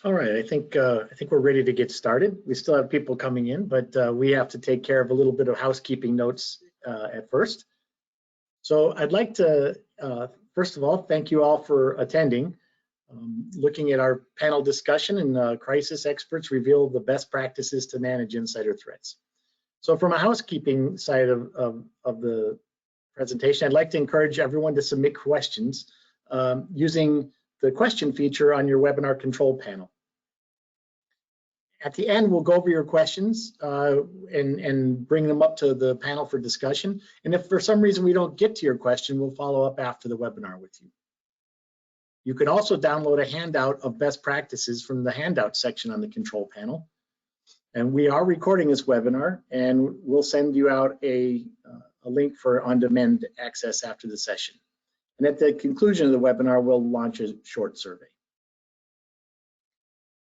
All right, I think we're ready to get started. We still have people coming in, but we have to take care of a little bit of housekeeping notes at first. So I'd like to, first of all, thank you all for attending. Looking at our panel discussion, and crisis experts reveal the best practices to manage insider threats. So from a housekeeping side of the presentation, I'd like to encourage everyone to submit questions using the question feature on your webinar control panel. At the end, we'll go over your questions and bring them up to the panel for discussion. And if for some reason we don't get to your question, we'll follow up after the webinar with you. You can also download a handout of best practices from the handout section on the control panel. And we are recording this webinar, and we'll send you out a link for on-demand access after the session. And at the conclusion of the webinar, we'll launch a short survey.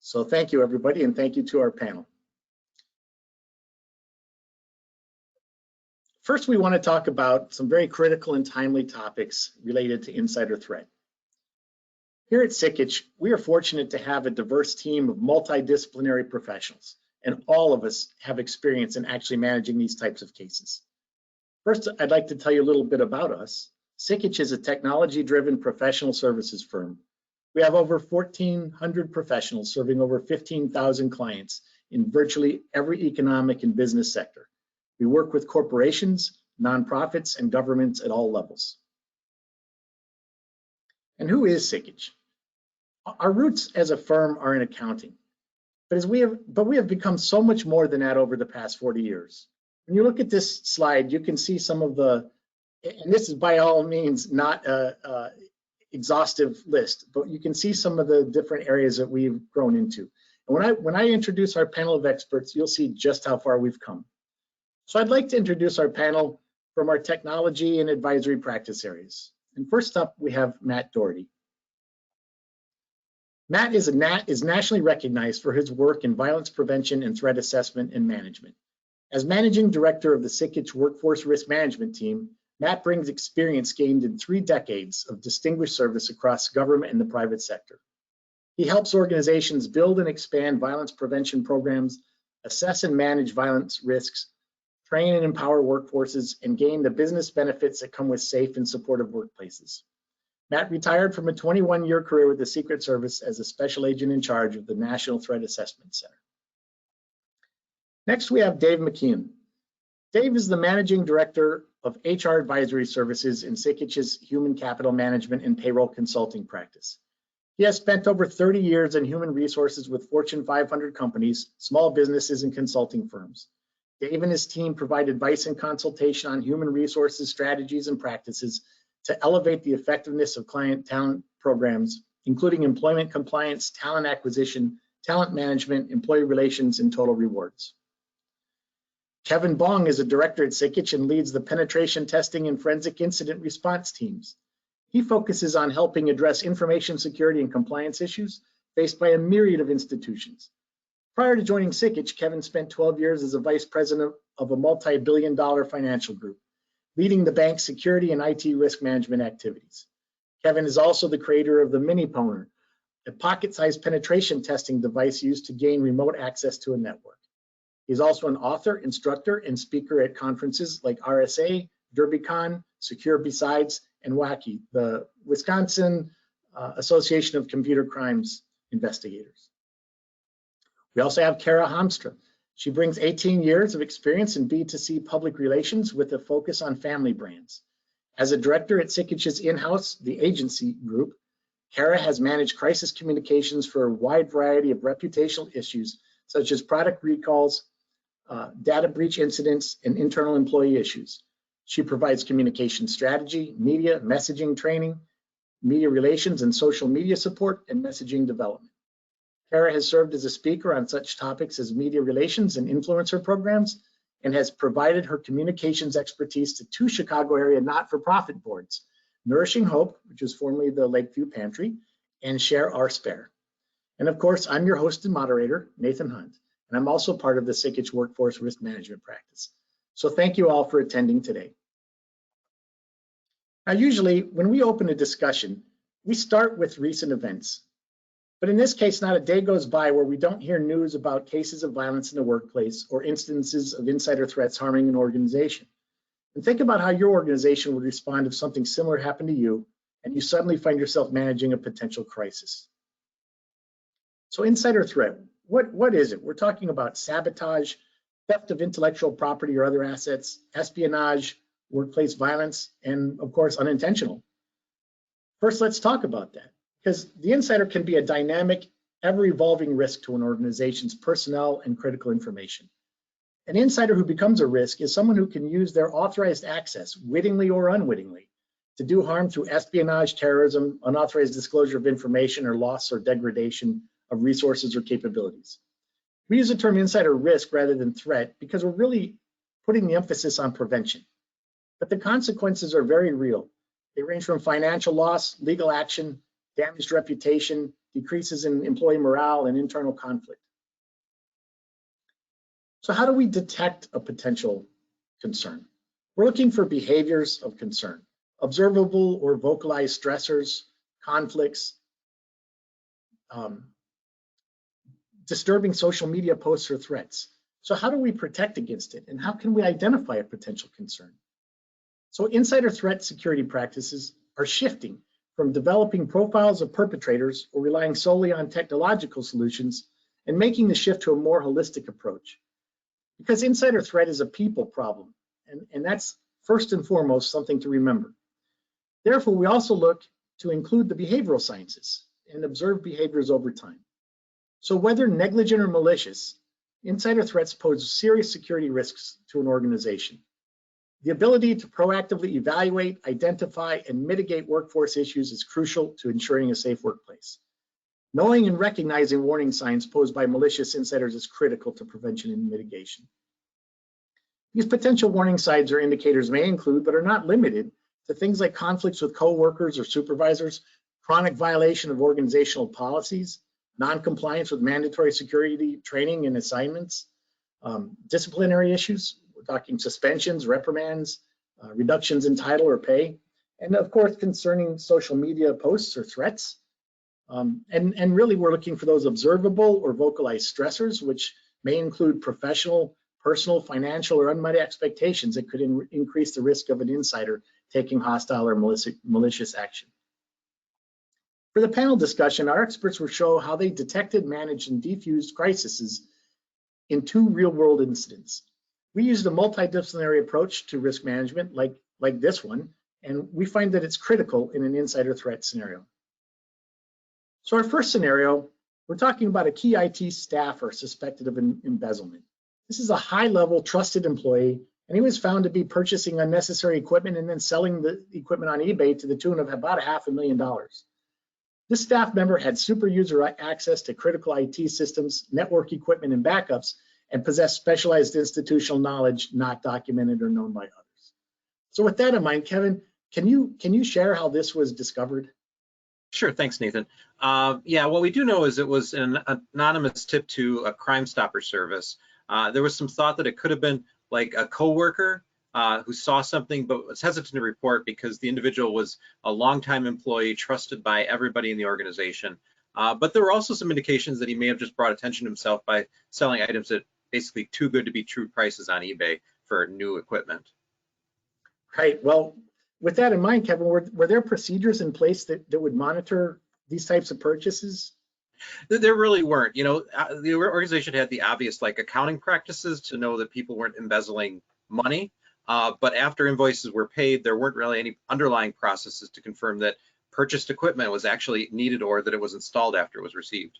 So thank you, everybody, and thank you to our panel. First, we want to talk about some very critical and timely topics related to insider threat. Here at Sikich, we are fortunate to have a diverse team of multidisciplinary professionals, and all of us have experience in actually managing these types of cases. First, I'd like to tell you a little bit about us. Sikich is a technology-driven professional services firm. We have over 1,400 professionals serving over 15,000 clients in virtually every economic and business sector. We work with corporations, nonprofits, and governments at all levels. And who is Sikich? Our roots as a firm are in accounting, but we have become so much more than that over the past 40 years. When you look at this slide, you can see some of the, and this is by all means not a exhaustive list, but you can see some of the different areas that we've grown into. And when I introduce our panel of experts, you'll see just how far we've come. So I'd like to introduce our panel from our technology and advisory practice areas. And first up, we have Matt Doherty. Matt is nationally recognized for his work in violence prevention and threat assessment and management. As managing director of the Sikich Workforce Risk Management Team, Matt brings experience gained in 3 decades of distinguished service across government and the private sector. He helps organizations build and expand violence prevention programs, assess and manage violence risks, train and empower workforces, and gain the business benefits that come with safe and supportive workplaces. Matt retired from a 21-year career with the Secret Service as a special agent in charge of the National Threat Assessment Center. Next, we have Dave McKeon. Dave is the Managing Director of HR Advisory Services in Sikich's Human Capital Management and Payroll Consulting practice. He has spent over 30 years in human resources with Fortune 500 companies, small businesses, and consulting firms. Dave and his team provide advice and consultation on human resources strategies and practices to elevate the effectiveness of client talent programs, including employment compliance, talent acquisition, talent management, employee relations, and total rewards. Kevin Bong is a director at Sikich and leads the penetration testing and forensic incident response teams. He focuses on helping address information security and compliance issues faced by a myriad of institutions. Prior to joining Sikich, Kevin spent 12 years as a vice president of a multi-billion-dollar financial group, leading the bank's security and IT risk management activities. Kevin is also the creator of the Mini Pwner, a pocket-sized penetration testing device used to gain remote access to a network. He's also an author, instructor, and speaker at conferences like RSA, DerbyCon, Secure Besides, and WACI, the Wisconsin Association of Computer Crimes Investigators. We also have Kara Hamstra. She brings 18 years of experience in B2C public relations with a focus on family brands. As a director at Sikich's in-house, the agency group, Kara has managed crisis communications for a wide variety of reputational issues, such as product recalls, data breach incidents, and internal employee issues. She provides communication strategy, media, messaging training, media relations and social media support, and messaging development. Kara has served as a speaker on such topics as media relations and influencer programs, and has provided her communications expertise to 2 Chicago area not-for-profit boards, Nourishing Hope, which was formerly the Lakeview Pantry, and Share Our Spare. And of course, I'm your host and moderator, Nathan Hunt, and I'm also part of the Sikich Workforce Risk Management practice. So thank you all for attending today. Now, usually when we open a discussion, we start with recent events. But in this case, not a day goes by where we don't hear news about cases of violence in the workplace or instances of insider threats harming an organization. And think about how your organization would respond if something similar happened to you and you suddenly find yourself managing a potential crisis. So insider threat, what is it? We're talking about sabotage, theft of intellectual property or other assets, espionage, workplace violence, and of course, unintentional. First, let's talk about that, because the insider can be a dynamic, ever-evolving risk to an organization's personnel and critical information. An insider who becomes a risk is someone who can use their authorized access, wittingly or unwittingly, to do harm through espionage, terrorism, unauthorized disclosure of information, or loss or degradation of resources or capabilities. We use the term insider risk rather than threat because we're really putting the emphasis on prevention. But the consequences are very real. They range from financial loss, legal action, damaged reputation, decreases in employee morale, and internal conflict. So how do we detect a potential concern? We're looking for behaviors of concern, observable or vocalized stressors, conflicts, disturbing social media posts or threats. So how do we protect against it, and how can we identify a potential concern? So insider threat security practices are shifting from developing profiles of perpetrators or relying solely on technological solutions and making the shift to a more holistic approach. Because insider threat is a people problem, and that's first and foremost something to remember. Therefore, we also look to include the behavioral sciences and observe behaviors over time. So whether negligent or malicious, insider threats pose serious security risks to an organization. The ability to proactively evaluate, identify, and mitigate workforce issues is crucial to ensuring a safe workplace. Knowing and recognizing warning signs posed by malicious insiders is critical to prevention and mitigation. These potential warning signs or indicators may include, but are not limited to, things like conflicts with coworkers or supervisors, chronic violation of organizational policies, non-compliance with mandatory security training and assignments, disciplinary issues. We're talking suspensions, reprimands, reductions in title or pay, and of course concerning social media posts or threats. And really we're looking for those observable or vocalized stressors, which may include professional, personal, financial, or unmet expectations that could increase the risk of an insider taking hostile or malicious action. For the panel discussion, our experts will show how they detected, managed, and defused crises in 2 real-world incidents. We used a multidisciplinary approach to risk management like this one, and we find that it's critical in an insider threat scenario. So our first scenario, we're talking about a key IT staffer suspected of embezzlement. This is a high-level trusted employee, and he was found to be purchasing unnecessary equipment and then selling the equipment on eBay to the tune of about $500,000. This staff member had super user access to critical IT systems, network equipment, and backups, and possessed specialized institutional knowledge not documented or known by others. So with that in mind, Kevin, can you share how this was discovered? Sure, thanks, Nathan. Yeah, what we do know is it was an anonymous tip to a Crime Stopper service. There was some thought that it could have been like a coworker who saw something but was hesitant to report because the individual was a longtime employee trusted by everybody in the organization. But there were also some indications that he may have just brought attention to himself by selling items at basically too good to be true prices on eBay for new equipment. Right. Well, with that in mind, Kevin, were there procedures in place that would monitor these types of purchases? There really weren't. You know, the organization had the obvious like accounting practices to know that people weren't embezzling money. But after invoices were paid, there weren't really any underlying processes to confirm that purchased equipment was actually needed or that it was installed after it was received.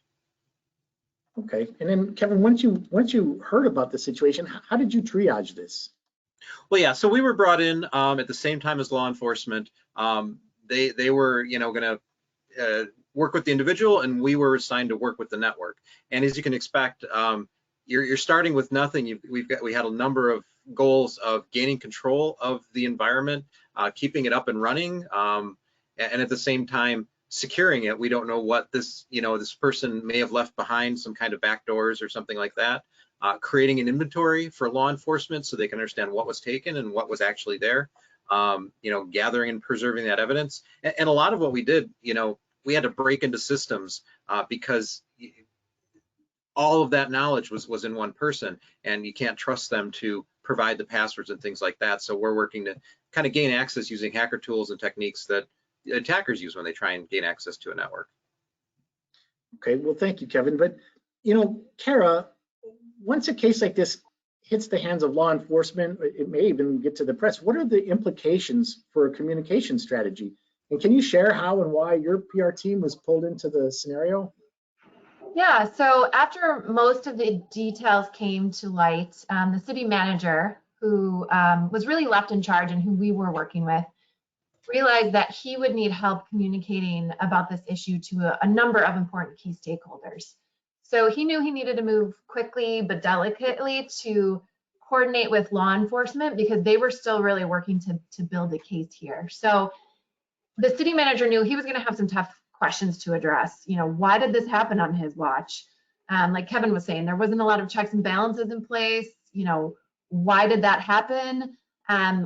Okay. And then, Kevin, once you heard about the situation, how did you triage this? Well, yeah. So we were brought in at the same time as law enforcement. They were, you know, going to work with the individual, and we were assigned to work with the network. And as you can expect, you're starting with nothing. We had a number of goals of gaining control of the environment, keeping it up and running, and at the same time securing it. We don't know what this person may have left behind, some kind of back doors or something like that. Creating an inventory for law enforcement so they can understand what was taken and what was actually there. Gathering and preserving that evidence. And a lot of what we did, we had to break into systems because all of that knowledge was in one person, and you can't trust them to provide the passwords and things like that. So we're working to kind of gain access using hacker tools and techniques that attackers use when they try and gain access to a network. Okay, well, thank you, Kevin. But, Kara, once a case like this hits the hands of law enforcement, it may even get to the press. What are the implications for a communication strategy? And can you share how and why your PR team was pulled into the scenario? Yeah, so after most of the details came to light, the city manager, who was really left in charge and who we were working with, realized that he would need help communicating about this issue to a number of important key stakeholders. So he knew he needed to move quickly but delicately to coordinate with law enforcement because they were still really working to build a case here. So the city manager knew he was going to have some tough questions to address. Why did this happen on his watch? Like Kevin was saying, there wasn't a lot of checks and balances in place. Why did that happen?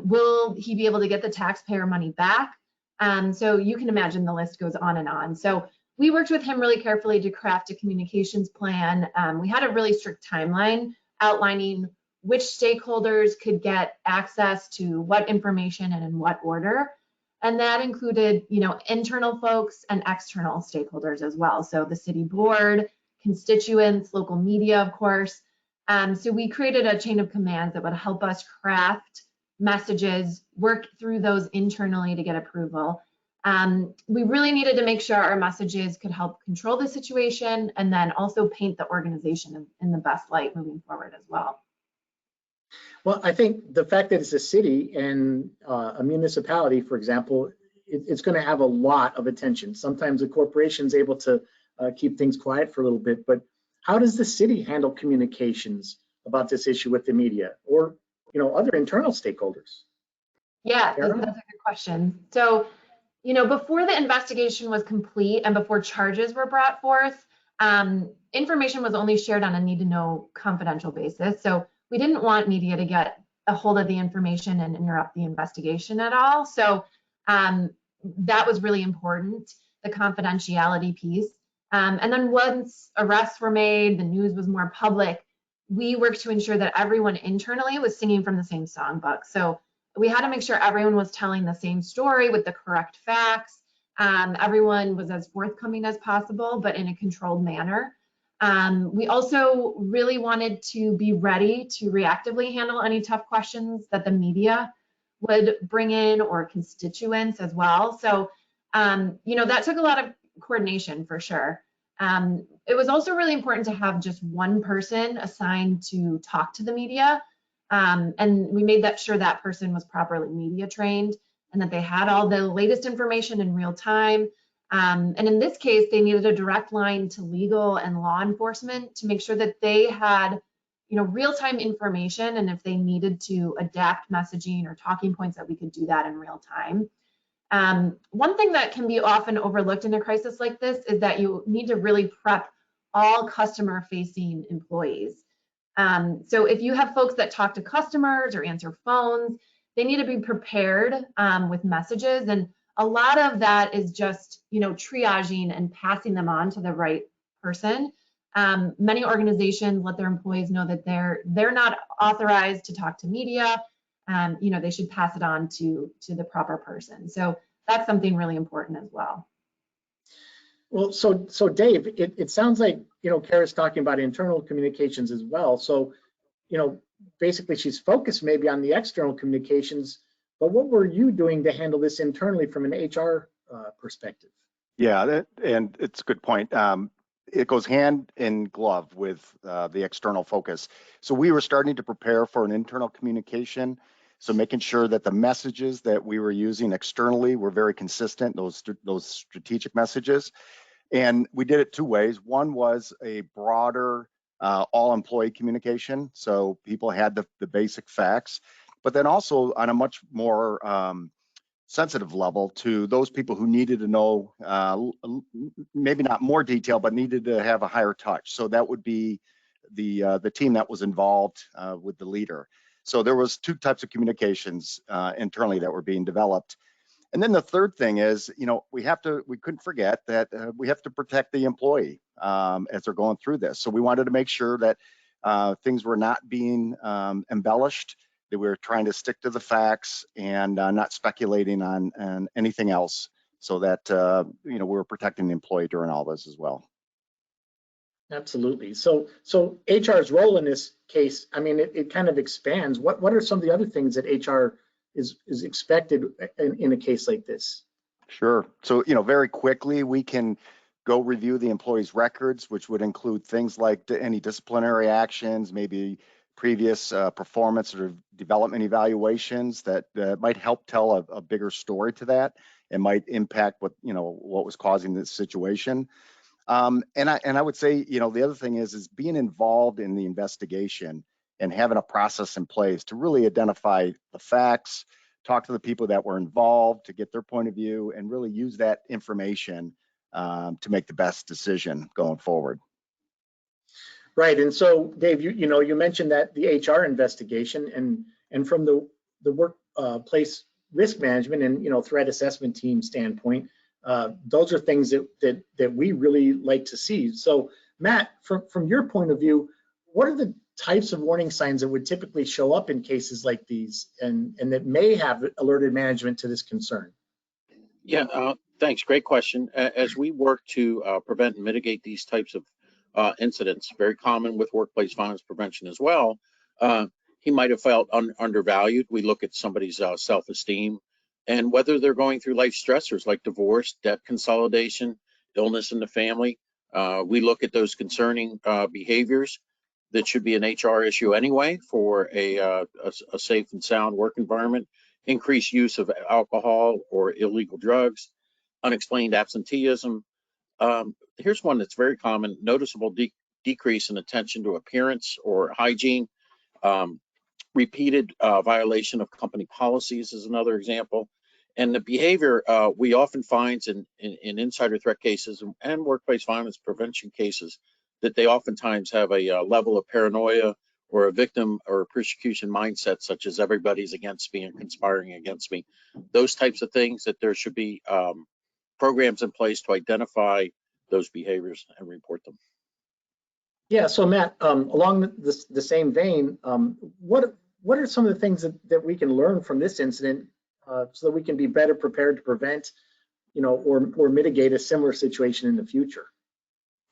Will he be able to get the taxpayer money back? So you can imagine the list goes on and on. So we worked with him really carefully to craft a communications plan. We had a really strict timeline outlining which stakeholders could get access to what information and in what order. And that included, internal folks and external stakeholders as well. So the city board, constituents, local media, of course. So we created a chain of commands that would help us craft messages, work through those internally to get approval. We really needed to make sure our messages could help control the situation and then also paint the organization in the best light moving forward as well. Well, I think the fact that it's a city and a municipality, for example, it's going to have a lot of attention. Sometimes a corporation's able to keep things quiet for a little bit, but how does the city handle communications about this issue with the media or, other internal stakeholders? Yeah, that's a good question. So, before the investigation was complete and before charges were brought forth, information was only shared on a need-to-know confidential basis. So we didn't want media to get a hold of the information and interrupt the investigation at all. So that was really important, the confidentiality piece. And then once arrests were made, the news was more public, we worked to ensure that everyone internally was singing from the same songbook. So we had to make sure everyone was telling the same story with the correct facts. Everyone was as forthcoming as possible, but in a controlled manner. We also really wanted to be ready to reactively handle any tough questions that the media would bring in or constituents as well. So, that took a lot of coordination for sure. It was also really important to have just one person assigned to talk to the media. And we made sure that person was properly media trained and that they had all the latest information in real time. And in this case, they needed a direct line to legal and law enforcement to make sure that they had, real-time information. And if they needed to adapt messaging or talking points, that we could do that in real time. One thing that can be often overlooked in a crisis like this is that you need to really prep all customer-facing employees. So if you have folks that talk to customers or answer phones, they need to be prepared with messages. And a lot of that is just, triaging and passing them on to the right person. Many organizations let their employees know that they're not authorized to talk to media. They should pass it on to the proper person. So that's something really important as well. Well, so Dave, it sounds like, Kara's talking about internal communications as well. So, basically she's focused maybe on the external communications, but what were you doing to handle this internally from an HR perspective? Yeah, and it's a good point. It goes hand in glove with the external focus. So we were starting to prepare for an internal communication. So making sure that the messages that we were using externally were very consistent, those strategic messages. And we did it two ways. One was a broader all-employee communication. So people had the basic facts, but then also on a much more sensitive level to those people who needed to know, maybe not more detail, but needed to have a higher touch. So that would be the team that was involved with the leader. So there was two types of communications internally that were being developed. And then the third thing is, we couldn't forget that we have to protect the employee as they're going through this. So we wanted to make sure that things were not being embellished, that we were trying to stick to the facts and not speculating on anything else, so that we were protecting the employee during all this as well. Absolutely. So HR's role in this case, I mean, it kind of expands. What are some of the other things that HR is expected in a case like this? Sure. So, very quickly, we can go review the employee's records, which would include things like any disciplinary actions, maybe previous performance or development evaluations that might help tell a bigger story to that and might impact what was causing this situation. And I would say, the other thing is being involved in the investigation and having a process in place to really identify the facts, talk to the people that were involved to get their point of view, and really use that information to make the best decision going forward. Right. And so, Dave, you mentioned that the HR investigation and from the workplace risk management and threat assessment team standpoint, those are things that we really like to see. So, Matt, from your point of view, what are the types of warning signs that would typically show up in cases like these and that may have alerted management to this concern? Yeah, thanks. Great question. As we work to prevent and mitigate these types of incidents, very common with workplace violence prevention as well, he might have felt undervalued. We look at somebody's self-esteem and whether they're going through life stressors like divorce, debt consolidation, illness in the family. We look at those concerning behaviors that should be an HR issue anyway for a safe and sound work environment. Increased use of alcohol or illegal drugs, unexplained absenteeism. Here's one that's very common: noticeable decrease in attention to appearance or hygiene. Repeated violation of company policies is another example. And the behavior we often find in insider threat cases and workplace violence prevention cases, that they oftentimes have a level of paranoia or a victim or persecution mindset, such as everybody's against me and conspiring against me. Those types of things, that there should be programs in place to identify those behaviors and report them. Yeah, so Matt, along the same vein, what are some of the things that we can learn from this incident so that we can be better prepared to prevent, or mitigate a similar situation in the future?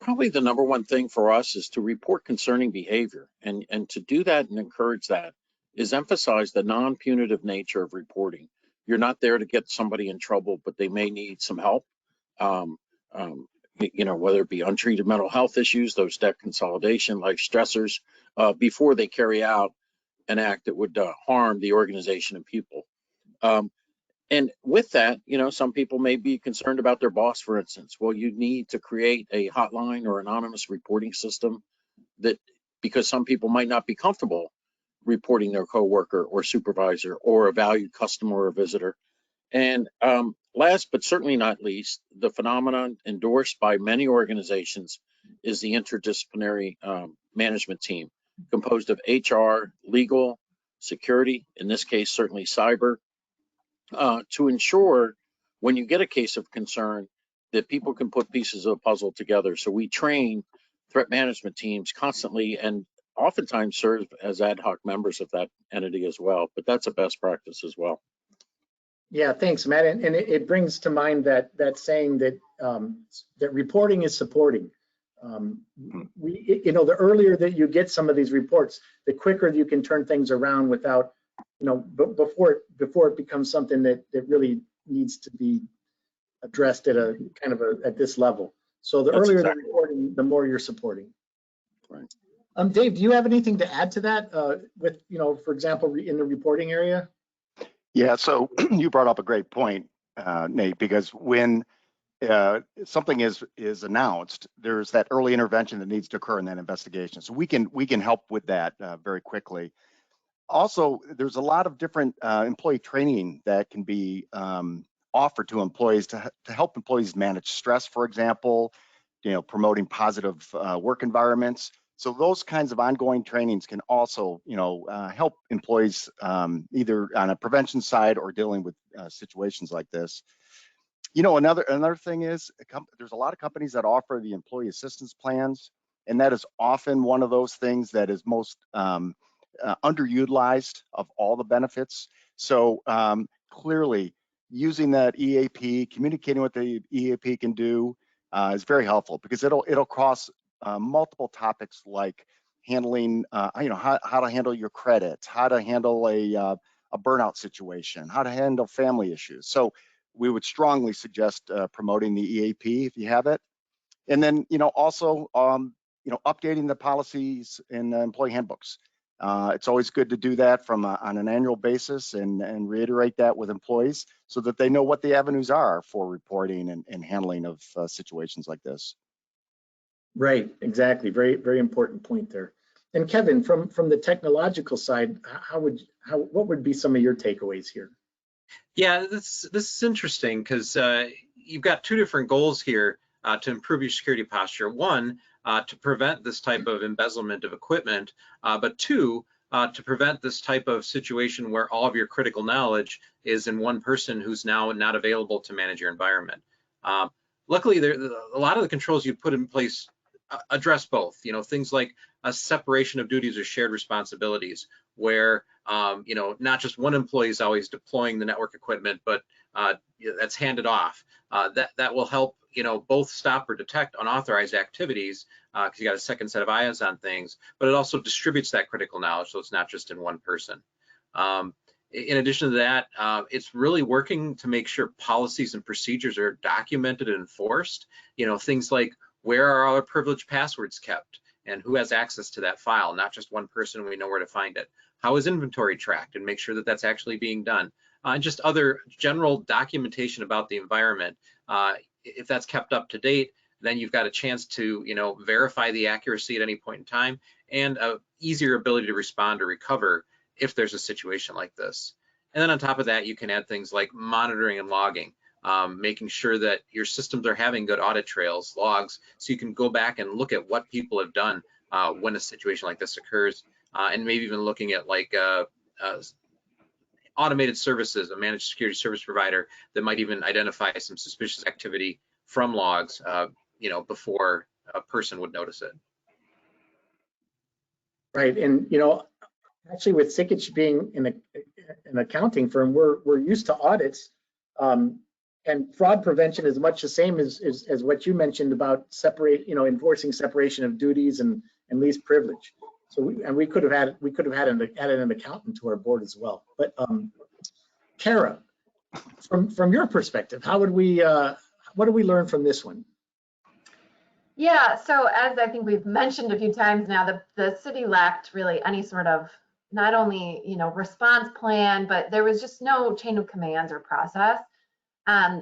Probably the number one thing for us is to report concerning behavior, and to do that and encourage that is emphasize the non-punitive nature of reporting. You're not there to get somebody in trouble, but they may need some help. Whether it be untreated mental health issues, those debt consolidation, life stressors, before they carry out an act that would harm the organization and people. And with that, some people may be concerned about their boss, for instance. Well, you need to create a hotline or anonymous reporting system because some people might not be comfortable reporting their coworker or supervisor or a valued customer or visitor. And last but certainly not least, the phenomenon endorsed by many organizations is the interdisciplinary management team, composed of HR, legal, security, in this case, certainly cyber, to ensure when you get a case of concern that people can put pieces of the puzzle together. So we train threat management teams constantly and oftentimes serve as ad hoc members of that entity as well, but that's a best practice as well. Yeah, thanks, Matt. And it brings to mind that saying that that reporting is supporting. The earlier that you get some of these reports, the quicker you can turn things around without, before it becomes something that really needs to be addressed at a kind of at this level. So the earlier the reporting, the more you're supporting. Right. Dave, do you have anything to add to that with, for example, in the reporting area? Yeah, so you brought up a great point, Nate, because when something is announced, there's that early intervention that needs to occur in that investigation. So we can help with that very quickly. Also, there's a lot of different employee training that can be offered to employees to help employees manage stress, for example, promoting positive work environments. So those kinds of ongoing trainings can also, help employees either on a prevention side or dealing with situations like this. Another thing is there's a lot of companies that offer the employee assistance plans, and that is often one of those things that is most underutilized of all the benefits. So clearly, using that EAP, communicating what the EAP can do is very helpful, because it'll cross multiple topics like handling, how to handle your credits, how to handle a burnout situation, how to handle family issues. So we would strongly suggest promoting the EAP if you have it. And then, also, updating the policies in employee handbooks. It's always good to do that on an annual basis and reiterate that with employees so that they know what the avenues are for reporting and handling of situations like this. Right, exactly. Very, very important point there. And Kevin, from the technological side, what would be some of your takeaways here? Yeah, this is interesting because you've got two different goals here to improve your security posture. One, to prevent this type of embezzlement of equipment, but two, to prevent this type of situation where all of your critical knowledge is in one person who's now not available to manage your environment. Luckily, a lot of the controls you put in place address both. Things like a separation of duties or shared responsibilities, where not just one employee is always deploying the network equipment, but that's handed off. That will help both stop or detect unauthorized activities, because you got a second set of eyes on things, but it also distributes that critical knowledge, so it's not just in one person. In addition to that, it's really working to make sure policies and procedures are documented and enforced. Things like, where are our privileged passwords kept and who has access to that file? Not just one person, we know where to find it. How is inventory tracked, and make sure that that's actually being done. And just other general documentation about the environment. If that's kept up to date, then you've got a chance to verify the accuracy at any point in time, and a easier ability to respond or recover if there's a situation like this. And then on top of that, you can add things like monitoring and logging. Making sure that your systems are having good audit trails, logs, so you can go back and look at what people have done when a situation like this occurs, and maybe even looking at like automated services, a managed security service provider that might even identify some suspicious activity from logs, before a person would notice it. Right, and actually with Sikich being an accounting firm, we're used to audits. And fraud prevention is much the same as what you mentioned about enforcing separation of duties and least privilege. So we could have added an accountant to our board as well. But Kara, from your perspective, what do we learn from this one? Yeah, so as I think we've mentioned a few times now, the city lacked really any sort of not only response plan, but there was just no chain of commands or process.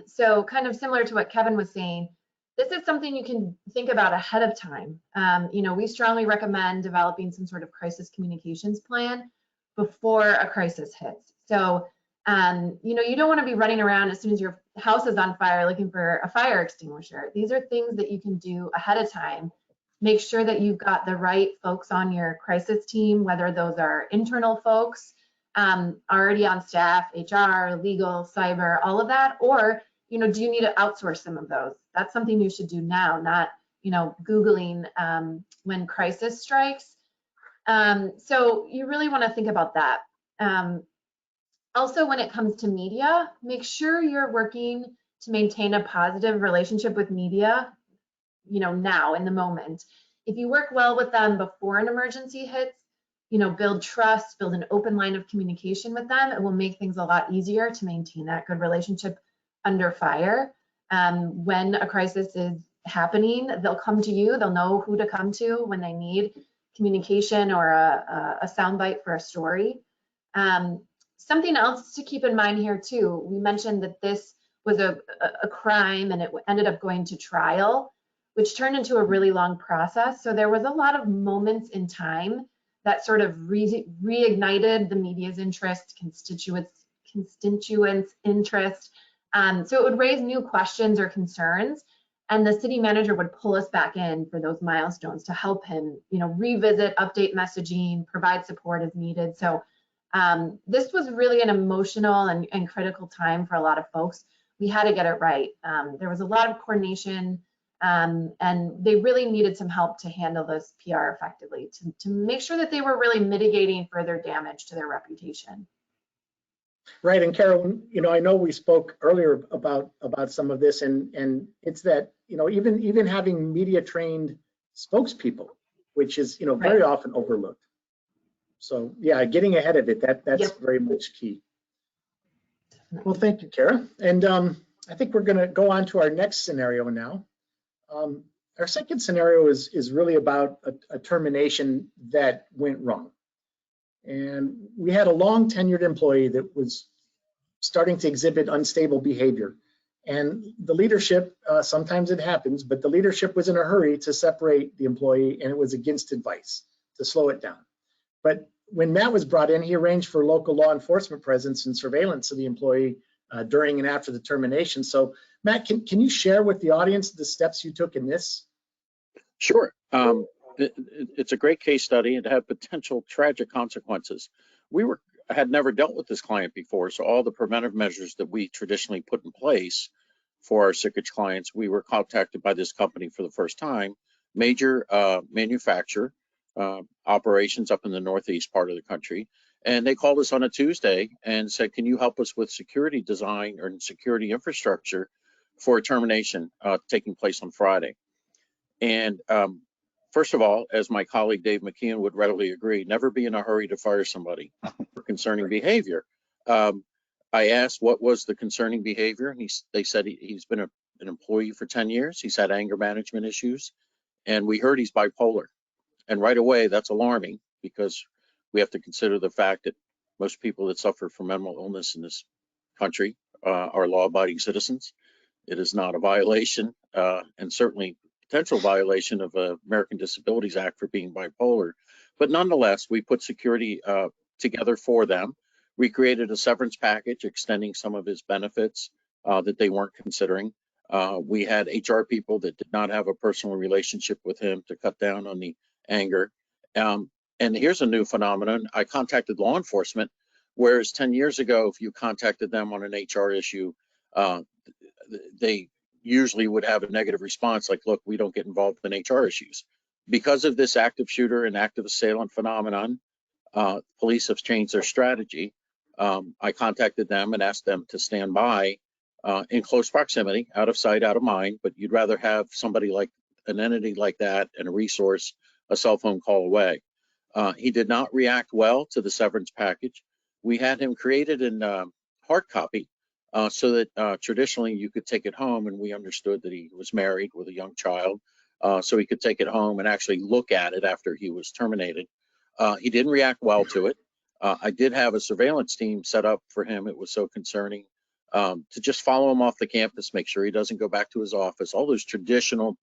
So kind of similar to what Kevin was saying, this is something you can think about ahead of time. We strongly recommend developing some sort of crisis communications plan before a crisis hits. So, you don't want to be running around as soon as your house is on fire looking for a fire extinguisher. These are things that you can do ahead of time. Make sure that you've got the right folks on your crisis team, whether those are internal folks, already on staff, HR, legal, cyber, all of that, or do you need to outsource some of those? That's something you should do now, not Googling when crisis strikes. So you really want to think about that. Also, when it comes to media, make sure you're working to maintain a positive relationship with media, now in the moment. If you work well with them before an emergency hits, build trust, build an open line of communication with them, it will make things a lot easier to maintain that good relationship under fire. When a crisis is happening, they'll come to you, they'll know who to come to when they need communication or a soundbite for a story. Something else to keep in mind here too, we mentioned that this was a crime and it ended up going to trial, which turned into a really long process. So there was a lot of moments in time that sort of reignited the media's interest, constituents' interest. So it would raise new questions or concerns. And the city manager would pull us back in for those milestones to help him, revisit, update messaging, provide support as needed. So this was really an emotional and critical time for a lot of folks. We had to get it right. There was a lot of coordination, and they really needed some help to handle this PR effectively, to make sure that they were really mitigating further damage to their reputation. Right, and Carol, I know we spoke earlier about some of this, and it's that, even having media trained spokespeople, which is, very often overlooked. So yeah, getting ahead of it, that's very much key. Well, thank you, Kara. And I think we're gonna go on to our next scenario now. Our second scenario is really about a termination that went wrong. And we had a long tenured employee that was starting to exhibit unstable behavior. And the leadership, sometimes it happens, but the leadership was in a hurry to separate the employee, and it was against advice to slow it down. But when Matt was brought in, he arranged for local law enforcement presence and surveillance of the employee during and after the termination. So Matt, can you share with the audience the steps you took in this? Sure. It's a great case study and had potential tragic consequences. I had never dealt with this client before, so all the preventive measures that we traditionally put in place for our Sikich clients, we were contacted by this company for the first time, major manufacturer, operations up in the northeast part of the country. And they called us on a Tuesday and said, can you help us with security design or security infrastructure for a termination taking place on Friday? And first of all, as my colleague Dave McKeon would readily agree, never be in a hurry to fire somebody for concerning behavior. I asked what was the concerning behavior, and they said he's been an employee for 10 years. He's had anger management issues, and we heard he's bipolar. And right away, that's alarming because we have to consider the fact that most people that suffer from mental illness in this country are law-abiding citizens. It is not a violation, and certainly potential violation of the American Disabilities Act for being bipolar. But nonetheless, we put security together for them. We created a severance package extending some of his benefits that they weren't considering. We had HR people that did not have a personal relationship with him to cut down on the anger. And here's a new phenomenon. I contacted law enforcement, whereas 10 years ago, if you contacted them on an HR issue, they usually would have a negative response like, look, we don't get involved in HR issues. Because of this active shooter and active assailant phenomenon, police have changed their strategy. I contacted them and asked them to stand by in close proximity, out of sight, out of mind, but you'd rather have somebody like an entity like that and a resource a cell phone call away. He did not react well to the severance package. We had him created in hard copy so that traditionally you could take it home, and we understood that he was married with a young child, so he could take it home and actually look at it after he was terminated. He didn't react well to it. I did have a surveillance team set up for him. It was so concerning to just follow him off the campus, make sure he doesn't go back to his office, all those traditional,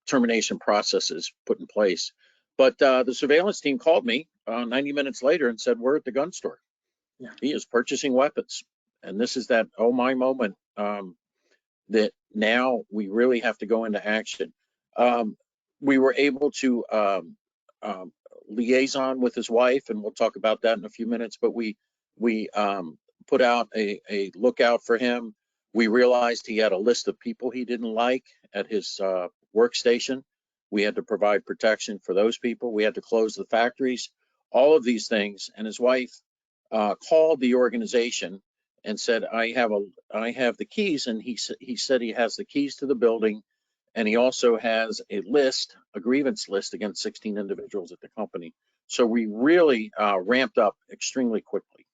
termination processes put in place. But the surveillance team called me 90 minutes later and said, we're at the gun store. Yeah. He is purchasing weapons. And this is that, oh my moment, that now we really have to go into action. We were able to liaison with his wife, and we'll talk about that in a few minutes, but we put out a lookout for him. We realized he had a list of people he didn't like at his workstation. We had to provide protection for those people. We had to close the factories, all of these things. And his wife called the organization and said, I have the keys. And he said he has the keys to the building. And he also has a grievance list against 16 individuals at the company. So we really ramped up extremely quickly.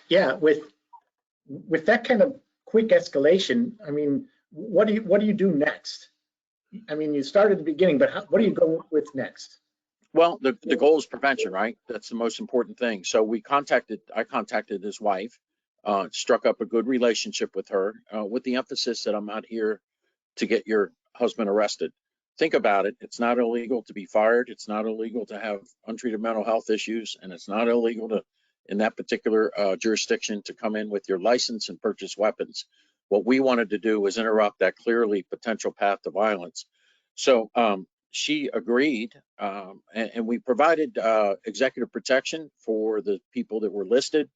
Yeah, with that kind of quick escalation, I mean, what do you do next? I mean, you started at the beginning, but what do you go with next? Well, the goal is prevention, right? That's the most important thing. So I contacted his wife, struck up a good relationship with her, with the emphasis that I'm not here to get your husband arrested. Think about it. It's not illegal to be fired. It's not illegal to have untreated mental health issues, and it's not illegal to, in that particular jurisdiction, to come in with your license and purchase weapons. What we wanted to do was interrupt that clearly potential path to violence. So she agreed, and we provided executive protection for the people that were listed.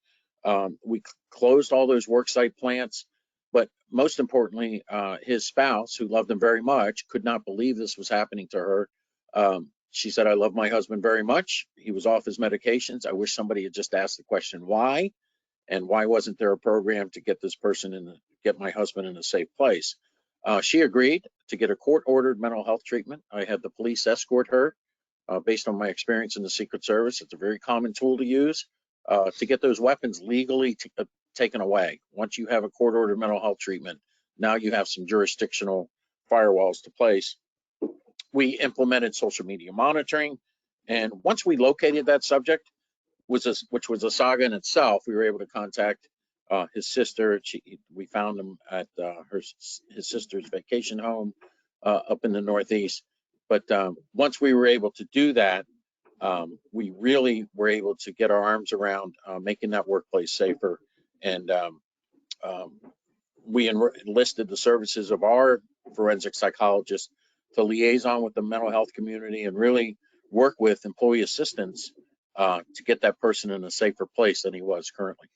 We closed all those worksite plants, but most importantly, his spouse, who loved him very much, could not believe this was happening to her. She said, "I love my husband very much. He was off his medications. I wish somebody had just asked the question, why? And why wasn't there a program to get this person get my husband in a safe place?" She agreed to get a court-ordered mental health treatment. I had the police escort her based on my experience in the Secret Service. It's a very common tool to use to get those weapons legally taken away. Once you have a court-ordered mental health treatment, now you have some jurisdictional firewalls to place. We implemented social media monitoring, and once we located that subject, which was a saga in itself, we were able to contact his sister. We found him at his sister's vacation home up in the Northeast. But once we were able to do that, we really were able to get our arms around making that workplace safer. And we enlisted the services of our forensic psychologist to liaison with the mental health community and really work with employee assistants to get that person in a safer place than he was currently.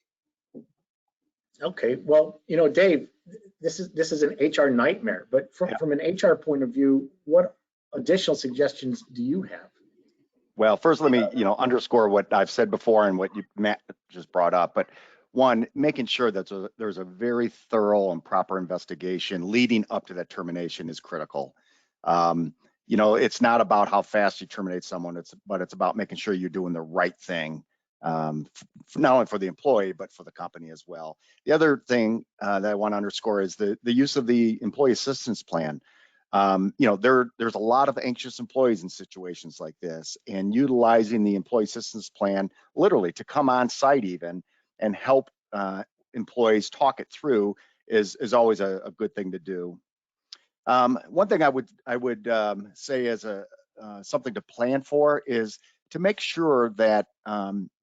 Okay, well, Dave, this is an HR nightmare, but from an HR point of view, what additional suggestions do you have? Well, first, let me, underscore what I've said before and what Matt just brought up. But one, making sure that there's a very thorough and proper investigation leading up to that termination is critical. It's not about how fast you terminate someone, but it's about making sure you're doing the right thing, not only for the employee, but for the company as well. The other thing that I want to underscore is the use of the employee assistance plan. There's a lot of anxious employees in situations like this, and utilizing the employee assistance plan literally to come on site even and help employees talk it through is always a good thing to do. One thing I would say as something to plan for is to make sure that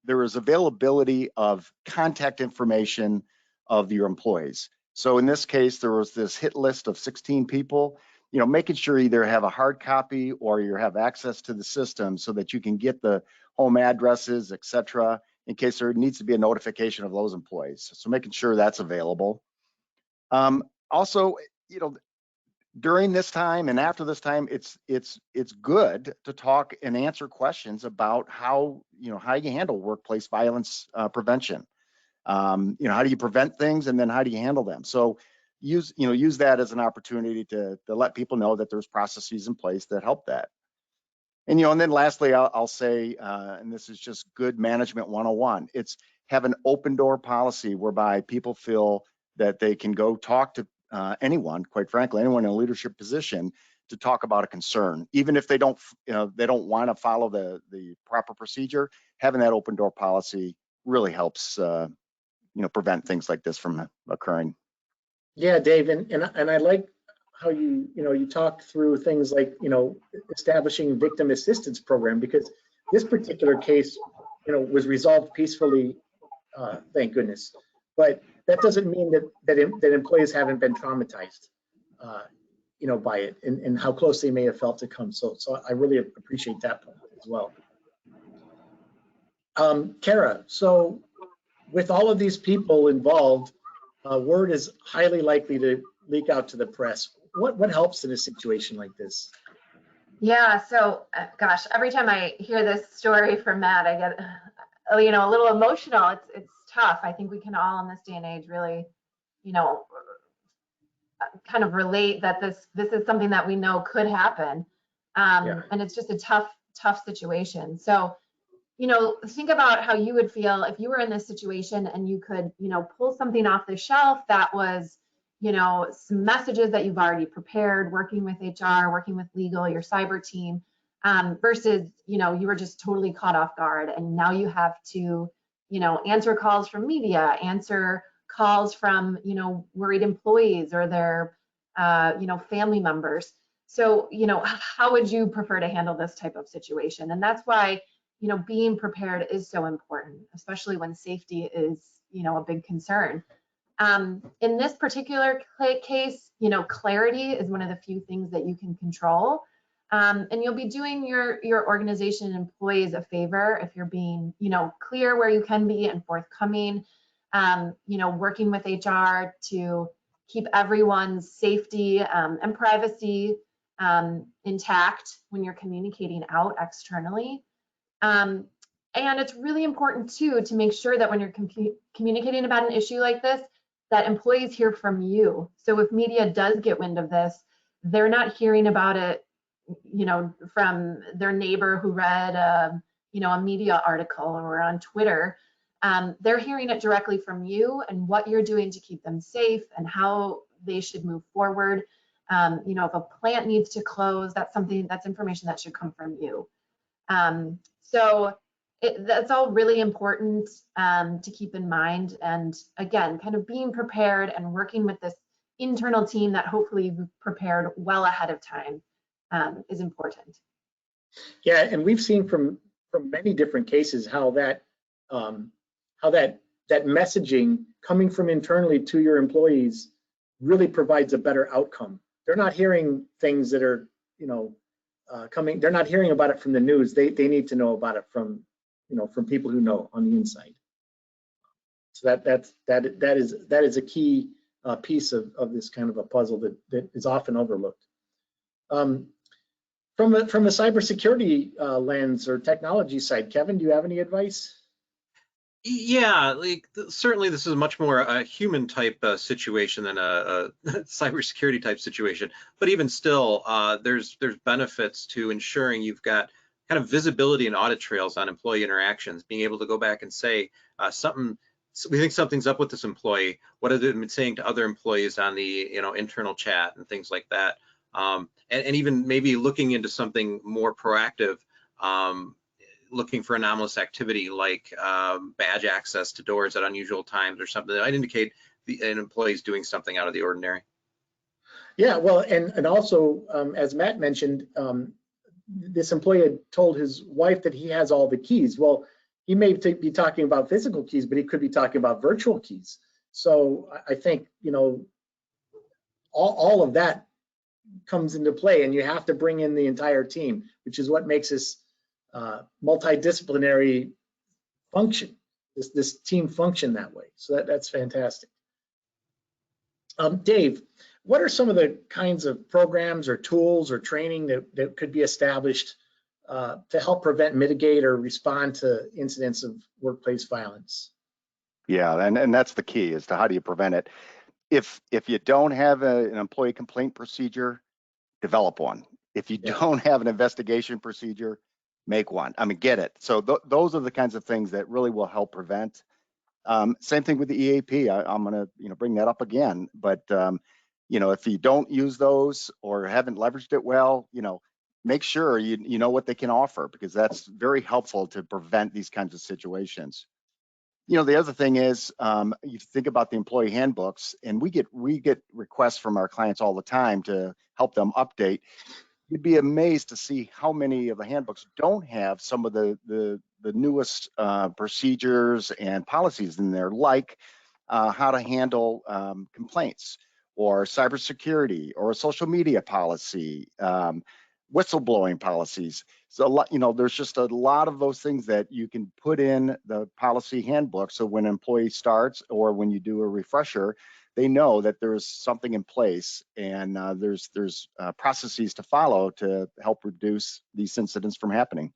there is availability of contact information of your employees. So in this case, there was this hit list of 16 people. Making sure you either have a hard copy or you have access to the system so that you can get the home addresses, et cetera, in case there needs to be a notification of those employees. So making sure that's available. Also, during this time and after this time, it's good to talk and answer questions about how you handle workplace violence prevention. How do you prevent things, and then how do you handle them? So use that as an opportunity to let people know that there's processes in place that help that. And and then lastly, I'll say, and this is just good management 101, it's have an open door policy whereby people feel that they can go talk to anyone, quite frankly, anyone in a leadership position to talk about a concern, even if they don't want to follow the proper procedure. Having that open door policy really helps prevent things like this from occurring. Yeah, Dave, and I like how you talk through things like establishing victim assistance program, because this particular case was resolved peacefully, thank goodness. But that doesn't mean that employees haven't been traumatized, by it and how close they may have felt to come. So I really appreciate that point as well. Kara, so with all of these people involved, word is highly likely to leak out to the press. What helps in a situation like this? Yeah, so gosh, every time I hear this story from Matt, I get a little emotional. It's tough. I think we can all in this day and age really, kind of relate that this is something that we know could happen. And it's just a tough situation. So, think about how you would feel if you were in this situation and you could, pull something off the shelf that was, some messages that you've already prepared, working with HR, working with legal, your cyber team, versus, you were just totally caught off guard. And now you have to, answer calls from media, answer calls from, worried employees or their, family members. So, how would you prefer to handle this type of situation? And that's why, being prepared is so important, especially when safety is, a big concern. In this particular case, you know, clarity is one of the few things that you can control. And you'll be doing your organization and employees a favor if you're being, you know, clear where you can be and forthcoming, you know, working with HR to keep everyone's safety and privacy intact when you're communicating out externally. And it's really important too to make sure that when you're communicating about an issue like this, that employees hear from you. So if media does get wind of this, they're not hearing about it, you know, from their neighbor who read, you know, a media article or on Twitter. They're hearing it directly from you and what you're doing to keep them safe and how they should move forward. You know, if a plant needs to close, that's information that should come from you. So that's all really important to keep in mind. And again, kind of being prepared and working with this internal team that hopefully you've prepared well ahead of time is important. Yeah, and we've seen from many different cases how that messaging coming from internally to your employees really provides a better outcome. They're not hearing things that are, you know, they're not hearing about it from the news. They need to know about it from, you know, from people who know on the inside. So that is a key piece of this kind of a puzzle that is often overlooked. From a cybersecurity lens or technology side, Kevin, do you have any advice? Yeah, like certainly this is much more a human type situation than a cybersecurity type situation. But even still, there's benefits to ensuring you've got kind of visibility and audit trails on employee interactions, being able to go back and say we think something's up with this employee. What have they been saying to other employees on the, you know, internal chat and things like that, and even maybe looking into something more proactive. Looking for anomalous activity like badge access to doors at unusual times or something that might indicate an employee is doing something out of the ordinary. Yeah, well, and also, as Matt mentioned, this employee had told his wife that he has all the keys. Well, he may be talking about physical keys, but he could be talking about virtual keys. So I think, you know, all of that comes into play, and you have to bring in the entire team, which is what makes this multidisciplinary function, this team function that way. So that's fantastic. Dave, what are some of the kinds of programs or tools or training that could be established to help prevent, mitigate, or respond to incidents of workplace violence? Yeah, and that's the key, as to how do you prevent it. If you don't have an employee complaint procedure, develop one. If you don't have an investigation procedure, make one. I mean, get it. So those are the kinds of things that really will help prevent. Same thing with the EAP. I'm going to bring that up again. But if you don't use those or haven't leveraged it well, make sure you know what they can offer, because that's very helpful to prevent these kinds of situations. The other thing is, you think about the employee handbooks, and we get requests from our clients all the time to help them update. You'd be amazed to see how many of the handbooks don't have some of the newest procedures and policies in there, like how to handle complaints, or cybersecurity, or a social media policy, whistleblowing policies. So there's just a lot of those things that you can put in the policy handbook, so when an employee starts or when you do a refresher, they know that there's something in place, and there's processes to follow to help reduce these incidents from happening.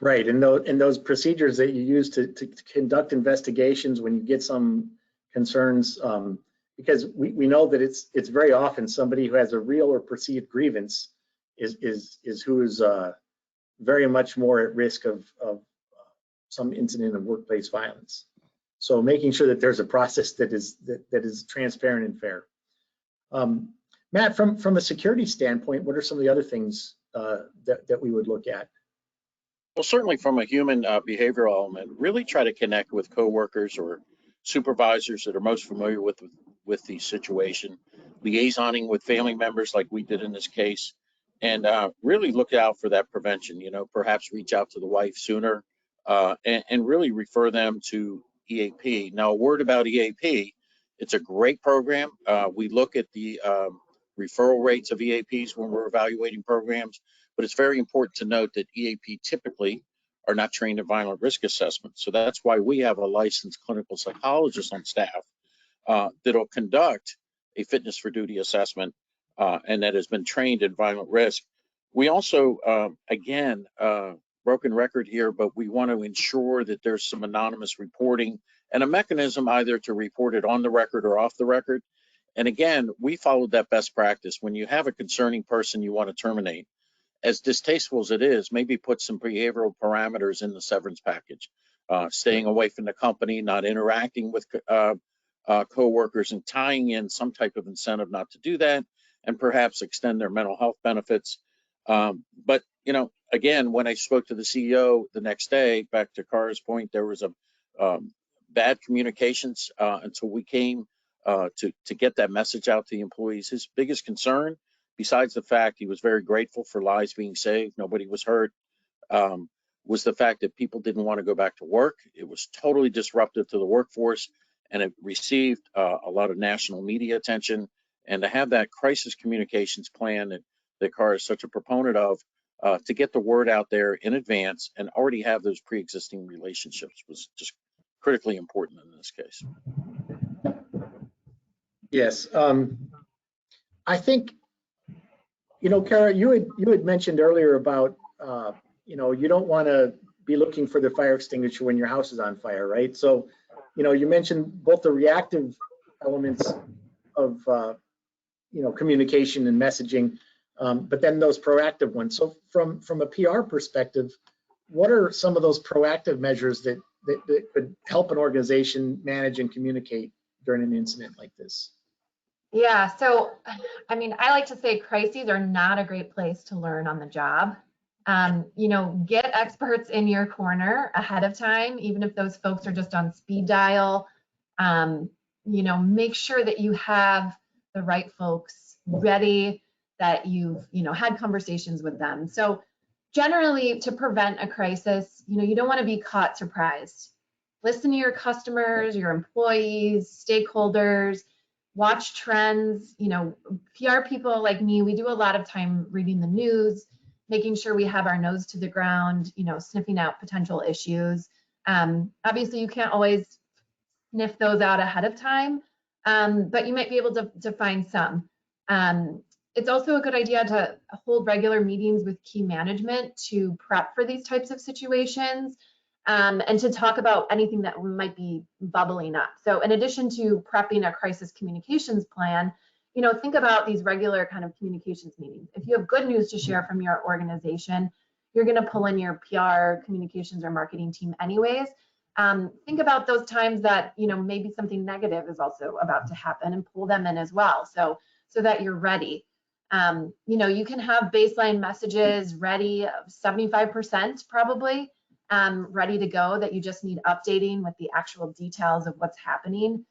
Right, and those procedures that you use to conduct investigations when you get some concerns, because we know that it's very often somebody who has a real or perceived grievance is who is very much more at risk of some incident of workplace violence. So making sure that there's a process that is transparent and fair. Matt, from a security standpoint, what are some of the other things that we would look at? Well, certainly from a human behavioral element, really try to connect with coworkers or supervisors that are most familiar with the situation, liaisoning with family members like we did in this case, and really look out for that prevention. Perhaps reach out to the wife sooner, and really refer them to EAP. Now, a word about EAP, It's a great program. We look at the referral rates of EAPs when we're evaluating programs, but it's very important to note that EAP typically are not trained in violent risk assessment. So that's why we have a licensed clinical psychologist on staff that'll conduct a fitness for duty assessment and that has been trained in violent risk. We also, again, broken record here, but we want to ensure that there's some anonymous reporting and a mechanism either to report it on the record or off the record. And again, we followed that best practice. When you have a concerning person you want to terminate, as distasteful as it is, maybe put some behavioral parameters in the severance package, staying away from the company, not interacting with coworkers, and tying in some type of incentive not to do that, and perhaps extend their mental health benefits. But again, when I spoke to the CEO the next day, back to Kara's point, there was a bad communications until we came to get that message out to the employees. His biggest concern, besides the fact he was very grateful for lives being saved, nobody was hurt, was the fact that people didn't want to go back to work. It was totally disruptive to the workforce, and it received a lot of national media attention. And to have that crisis communications plan that Kara is such a proponent of, to get the word out there in advance and already have those pre-existing relationships was just critically important in this case. Yes, I think, Kara, you had mentioned earlier about, you don't want to be looking for the fire extinguisher when your house is on fire, right? So, you mentioned both the reactive elements of, communication and messaging, but then those proactive ones. So from a PR perspective, what are some of those proactive measures that could help an organization manage and communicate during an incident like this? Yeah, so I mean, I like to say crises are not a great place to learn on the job. Get experts in your corner ahead of time, even if those folks are just on speed dial. Make sure that you have the right folks ready, that you've had conversations with them. So generally, to prevent a crisis, you don't want to be caught surprised. Listen to your customers, your employees, stakeholders. Watch trends. PR people like me, we do a lot of time reading the news, making sure we have our nose to the ground, sniffing out potential issues. Obviously, you can't always sniff those out ahead of time, but you might be able to find some. It's also a good idea to hold regular meetings with key management to prep for these types of situations. And to talk about anything that might be bubbling up. So in addition to prepping a crisis communications plan, think about these regular kind of communications meetings. If you have good news to share from your organization, you're going to pull in your PR, communications, or marketing team anyways. Think about those times that, maybe something negative is also about to happen, and pull them in as well, so that you're ready. You can have baseline messages ready, 75% probably. Ready to go, that you just need updating with the actual details of what's happening.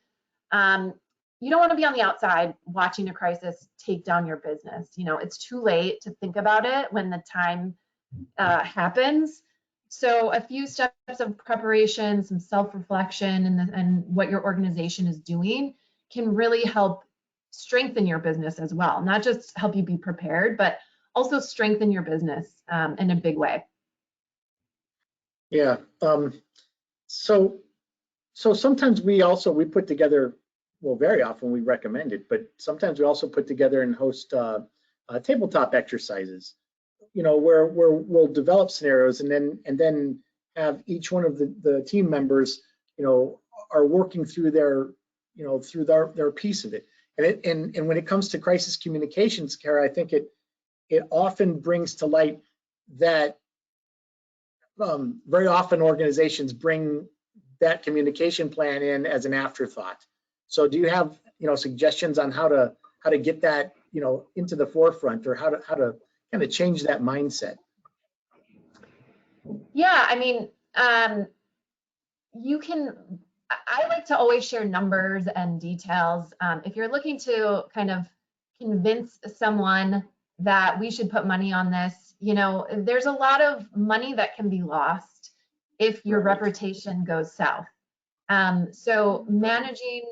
You don't want to be on the outside watching a crisis take down your business. It's too late to think about it when the time happens. So a few steps of preparation, some self-reflection, and what your organization is doing can really help strengthen your business as well. Not just help you be prepared, but also strengthen your business in a big way. Yeah. So sometimes we put together, well, very often we recommend it, but sometimes we also put together and host tabletop exercises, where we'll develop scenarios and then have each one of the team members, are working through their piece of it. And when it comes to crisis communications, Kara, I think it often brings to light that very often organizations bring that communication plan in as an afterthought. So do you have suggestions on how to get that into the forefront, or how to kind of change that mindset? Yeah, I mean, I like to always share numbers and details. If you're looking to kind of convince someone that we should put money on this, there's a lot of money that can be lost if your reputation goes south. So managing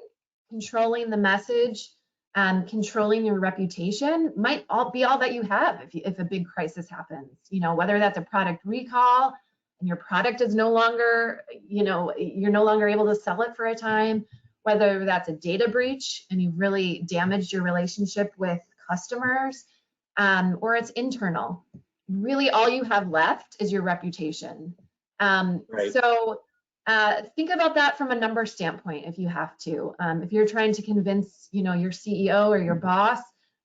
controlling the message, controlling your reputation might be all that you have if a big crisis happens. Whether that's a product recall and your product is no longer, you're no longer able to sell it for a time, whether that's a data breach and you've really damaged your relationship with customers, or it's internal. Really, all you have left is your reputation. Right. So think about that from a number standpoint if you have to. If you're trying to convince, your CEO or your boss,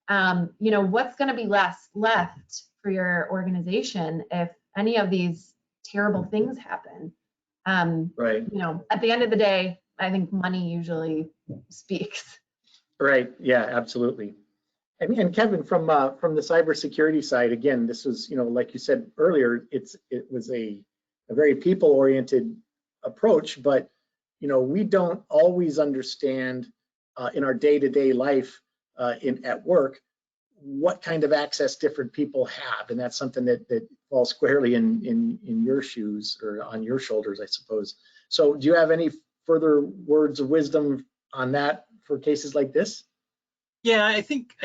what's going to be left for your organization if any of these terrible things happen. Right. At the end of the day, I think money usually speaks. Right. Yeah, absolutely. And Kevin, from the cybersecurity side, again, this was, like you said earlier, it was a very people-oriented approach, but we don't always understand in our day-to-day life at work what kind of access different people have, and that's something that falls squarely in your shoes or on your shoulders, I suppose. So, do you have any further words of wisdom on that for cases like this? Yeah, I think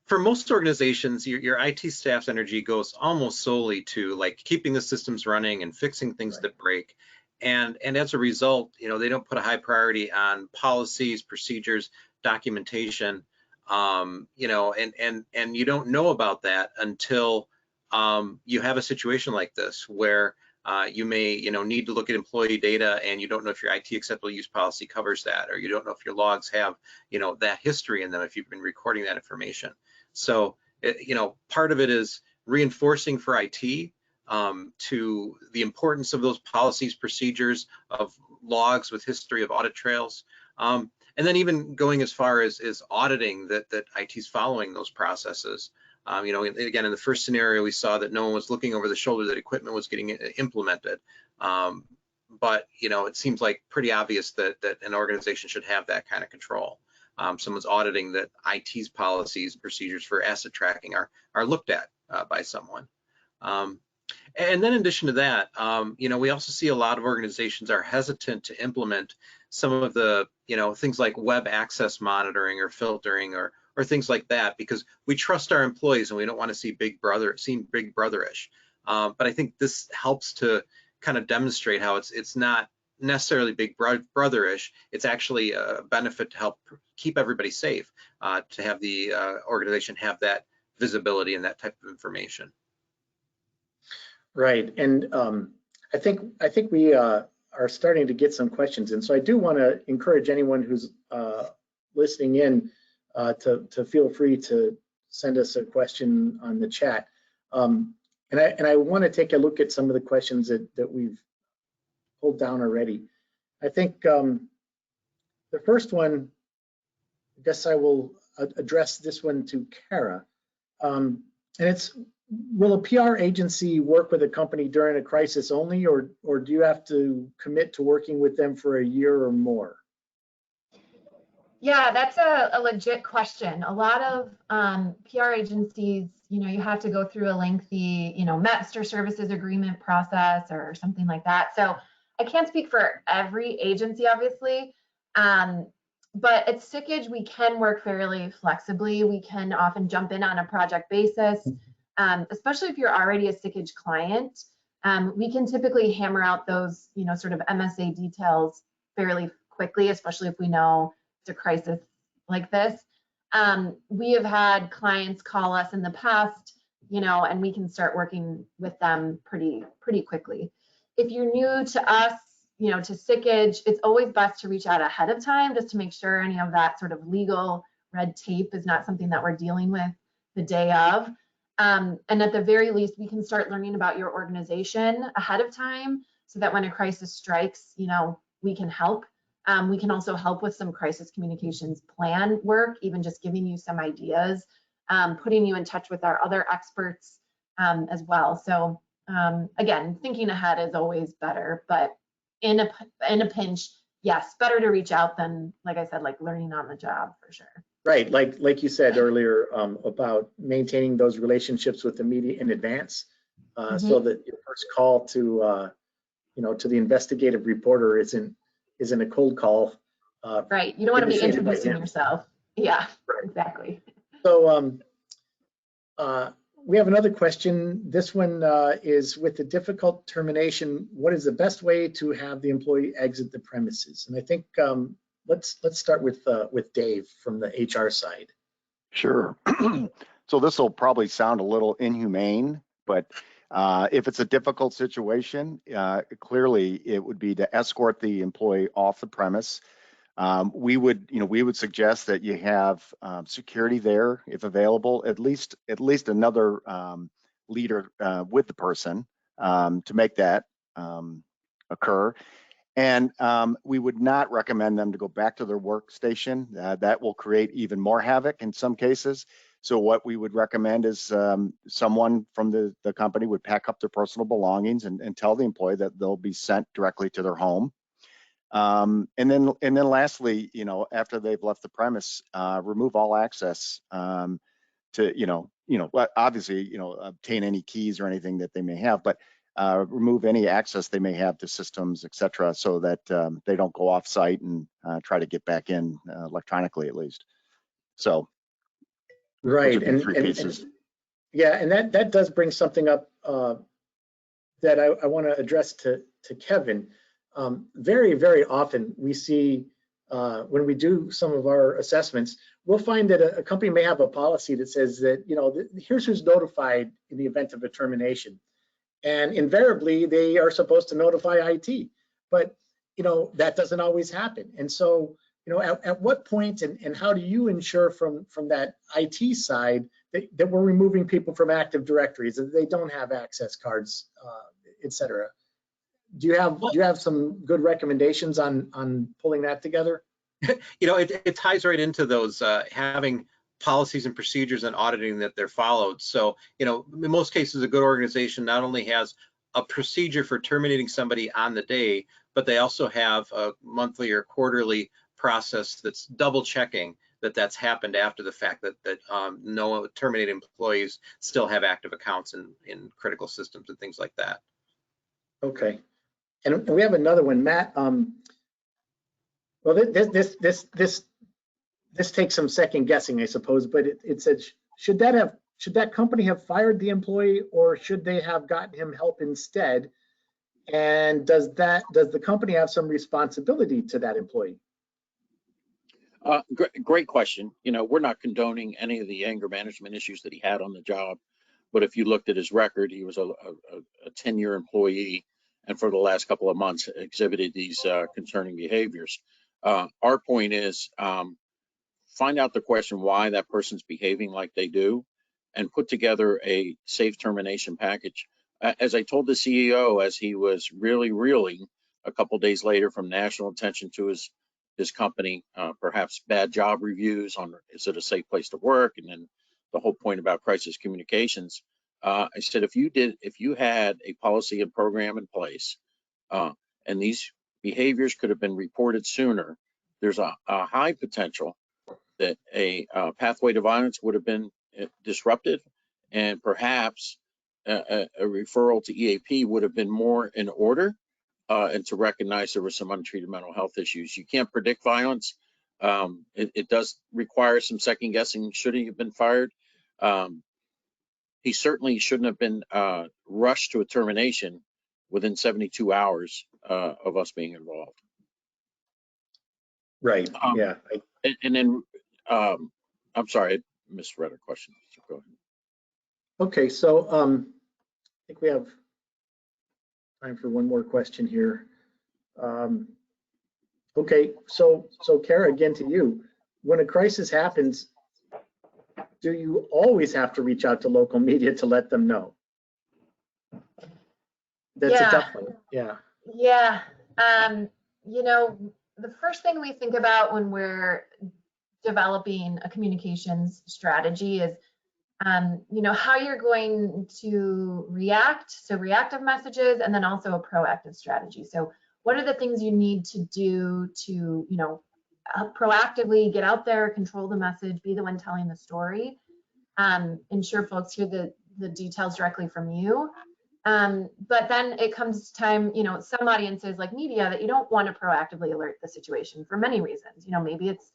for most organizations, your IT staff's energy goes almost solely to like keeping the systems running and fixing things that break. And as a result, they don't put a high priority on policies, procedures, documentation, and you don't know about that until you have a situation like this where you may, need to look at employee data and you don't know if your IT acceptable use policy covers that, or you don't know if your logs have, that history in them if you've been recording that information. So, part of it is reinforcing for IT to the importance of those policies, procedures, of logs with history of audit trails, and then even going as far as auditing that IT's following those processes. Again, in the first scenario, we saw that no one was looking over the shoulder that equipment was getting implemented. But, it seems like pretty obvious that an organization should have that kind of control. Someone's auditing that IT's policies, procedures for asset tracking are looked at by someone. And then in addition to that, we also see a lot of organizations are hesitant to implement some of the, things like web access monitoring or filtering or things like that, because we trust our employees and we don't want to see Big Brotherish. But I think this helps to kind of demonstrate how it's not necessarily Big Brotherish. It's actually a benefit to help keep everybody safe, to have the organization have that visibility and that type of information. Right, and I think we are starting to get some questions, and so I do want to encourage anyone who's listening in to feel free to send us a question on the chat. And I want to take a look at some of the questions that we've pulled down already. I think the first one, I guess I will address this one to Kara. And it's, will a PR agency work with a company during a crisis only, or do you have to commit to working with them for a year or more? Yeah, that's a legit question. A lot of PR agencies, you have to go through a lengthy, master services agreement process or something like that. So I can't speak for every agency, obviously, but at Sikich, we can work fairly flexibly. We can often jump in on a project basis, especially if you're already a Sikich client. We can typically hammer out those, sort of MSA details fairly quickly, especially if we know it's a crisis like this. We have had clients call us in the past, and we can start working with them pretty quickly. If you're new to us, to Sikich, it's always best to reach out ahead of time just to make sure any of that sort of legal red tape is not something that we're dealing with the day of. And at the very least, we can start learning about your organization ahead of time so that when a crisis strikes, we can help. We can also help with some crisis communications plan work, even just giving you some ideas, putting you in touch with our other experts as well. So again, thinking ahead is always better, but in a pinch, yes, better to reach out than, like I said, like learning on the job for sure. Right, like you said earlier about maintaining those relationships with the media in advance, so that your first call to to the investigative reporter isn't a cold call Right. You don't want to be initiated by introducing him. yourself. Yeah, Right. exactly. So we have another question. This one is, with the difficult termination, what is the best way to have the employee exit the premises? And I think let's start with Dave from the HR side. Sure. So this will probably sound a little inhumane, but if it's a difficult situation, clearly it would be to escort the employee off the premise. We would suggest that you have security there if available, at least another leader with the person to make that occur. And we would not recommend them to go back to their workstation. That will create even more havoc in some cases. So what we would recommend is someone from the company would pack up their personal belongings and tell the employee that they'll be sent directly to their home. And then lastly, after they've left the premise, remove all access to, obviously, obtain any keys or anything that they may have, but remove any access they may have to systems, et cetera, so that they don't go off site and try to get back in electronically at least. So Right. those would be three pieces. Yeah, and that does bring something up that I want to address to Kevin. Very, very often we see when we do some of our assessments, we'll find that a company may have a policy that says that, here's who's notified in the event of a termination. And invariably, they are supposed to notify IT. But, that doesn't always happen. And so, at what point and how do you ensure from that IT side that we're removing people from Active Directories, that they don't have access cards, et cetera? Do you have some good recommendations on pulling that together? It ties right into those having policies and procedures and auditing that they're followed. So, in most cases, a good organization not only has a procedure for terminating somebody on the day, but they also have a monthly or quarterly process that's double checking that that's happened after the fact, that no terminated employees still have active accounts in critical systems and things like that. Okay. And we have another one, Matt. Well, this takes some second guessing, I suppose, but it said, should that company have fired the employee, or should they have gotten him help instead? And does the company have some responsibility to that employee? Great question. We're not condoning any of the anger management issues that he had on the job, but if you looked at his record, he was a 10-year employee, and for the last couple of months exhibited these concerning behaviors. Our point is, find out the question why that person's behaving like they do, and put together a safe termination package. As I told the CEO, as he was really reeling a couple days later from national attention to his company, perhaps bad job reviews on, is it a safe place to work, and then the whole point about crisis communications. I said, if you had a policy and program in place, and these behaviors could have been reported sooner, there's a high potential that a pathway to violence would have been disrupted, and perhaps a referral to EAP would have been more in order, and to recognize there were some untreated mental health issues. You can't predict violence. It does require some second guessing. Should he have been fired? He certainly shouldn't have been rushed to a termination within 72 hours of us being involved. Right. Yeah. And then, I'm sorry, I misread a question. So go ahead. Okay. So I think we have time for one more question here. Okay. So Kara, again to you. When a crisis happens, do you always have to reach out to local media to let them know? That's a tough one. Yeah. Yeah. The first thing we think about when we're developing a communications strategy is, how you're going to react. So reactive messages, and then also a proactive strategy. So what are the things you need to do to, proactively get out there, control the message, be the one telling the story, ensure folks hear the details directly from you. But then it comes time, you know, some audiences like media that you don't want to proactively alert the situation for many reasons. You know, maybe it's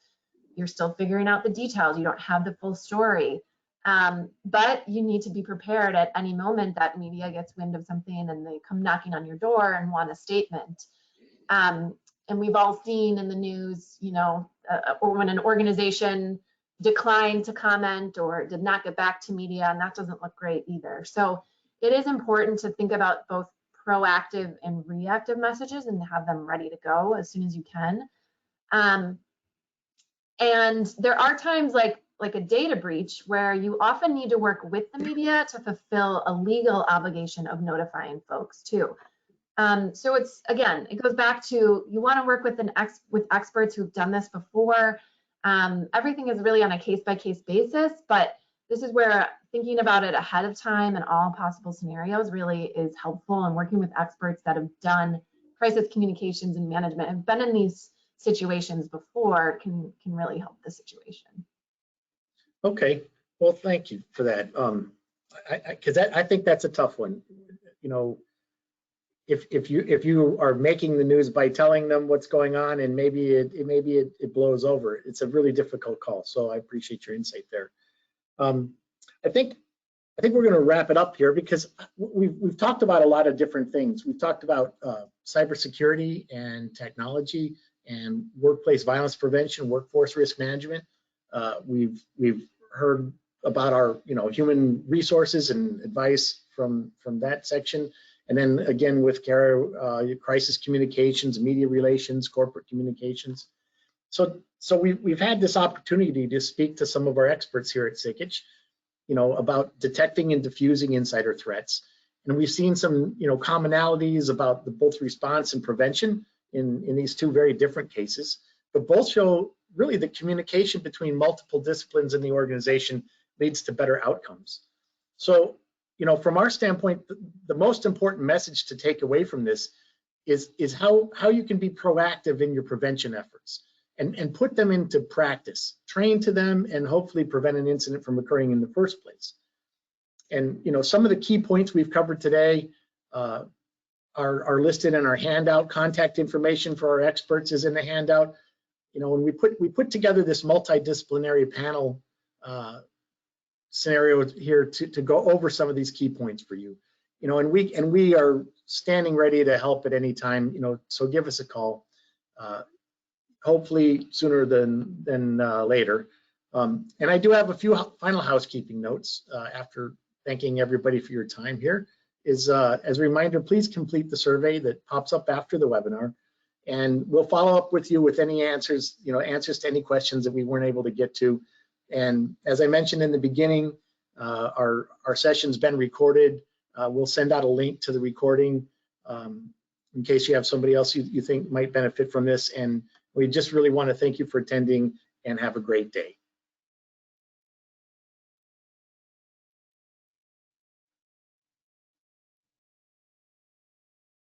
you're still figuring out the details, you don't have the full story. But you need to be prepared at any moment that media gets wind of something and they come knocking on your door and want a statement. And we've all seen in the news, you know, or when an organization declined to comment or did not get back to media, and that doesn't look great either. So it is important to think about both proactive and reactive messages and have them ready to go as soon as you can. And there are times like a data breach where you often need to work with the media to fulfill a legal obligation of notifying folks too. So it's, again, it goes back to, you want to work with experts who've done this before. Everything is really on a case-by-case basis, but this is where thinking about it ahead of time and all possible scenarios really is helpful, and working with experts that have done crisis communications and management, have been in these situations before, can really help the situation. Okay, well, thank you for that. Because I think that's a tough one. You know, if you are making the news by telling them what's going on, and maybe it blows over, it's a really difficult call. So I appreciate your insight there. I think we're going to wrap it up here, because we've talked about a lot of different things. We've talked about cybersecurity and technology and workplace violence prevention, workforce risk management. We've heard about our human resources and advice from that section. And then again with Kara, crisis communications, media relations, corporate communications. So we've had this opportunity to speak to some of our experts here at Sikich, about detecting and diffusing insider threats. And we've seen some commonalities about the both response and prevention in these two very different cases, but both show really the communication between multiple disciplines in the organization leads to better outcomes. So, from our standpoint, the most important message to take away from this is how you can be proactive in your prevention efforts and put them into practice, train to them, and hopefully prevent an incident from occurring in the first place. And some of the key points we've covered today are listed in our handout. Contact information for our experts is in the handout. When we put together this multidisciplinary panel scenario here to go over some of these key points for you, and we are standing ready to help at any time. So give us a call. Hopefully sooner than later. And I do have a few final housekeeping notes after thanking everybody for your time here. As a reminder, please complete the survey that pops up after the webinar, and we'll follow up with you with any answers, answers to any questions that we weren't able to get to. And as I mentioned in the beginning, our session's been recorded. We'll send out a link to the recording in case you have somebody else you think might benefit from this. And we just really want to thank you for attending, and have a great day.